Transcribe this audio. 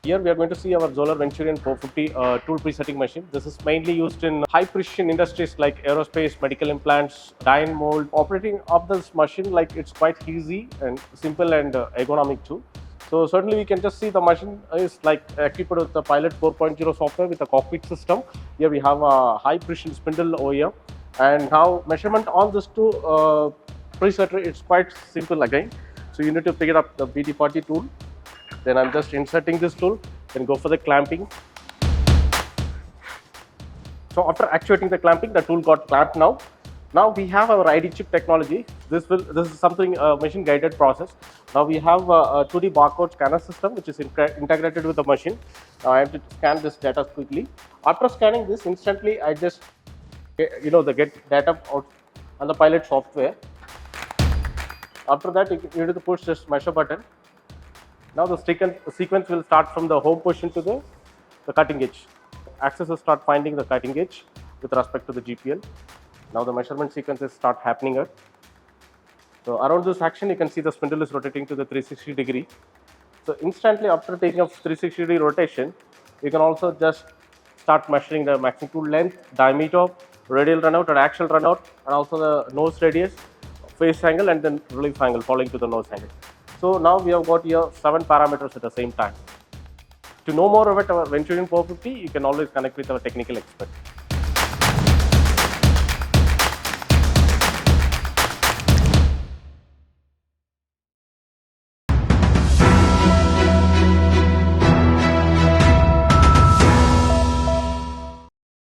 Here we are going to see our ZOLLER Venturion 450 tool presetting machine. This is mainly used in high precision industries like aerospace, medical implants, dye and mold. Operating of this machine, like, it's quite easy and simple and ergonomic too. So certainly we can just see the machine is like equipped with the Pilot 4.0 software with a cockpit system. Here we have a high precision spindle over here, and now measurement on this two presetter, it's quite simple again. So you need to pick it up the BT40 tool. Then I'm just inserting this tool, then go for the clamping. So after actuating the clamping, the tool got clamped now. Now we have our ID chip technology. This is something machine guided process. Now we have a 2D barcode scanner system which is integrated with the machine. Now I have to scan this data quickly. After scanning this, instantly I just get data out on the Pilot software. After that, you need to push this measure button. Now the sequence will start from the home position to the cutting edge. Axis will start finding the cutting edge with respect to the GPL. Now the measurement sequences start happening up. So around this action, you can see the spindle is rotating to the 360 degree. So instantly after taking a 360 degree rotation, you can also just start measuring the maximum tool length, diameter, radial runout and axial runout, and also the nose radius, face angle, and then relief angle following to the nose angle. So now we have got here 7 parameters at the same time. To know more about our Venturion 450, you can always connect with our technical expert.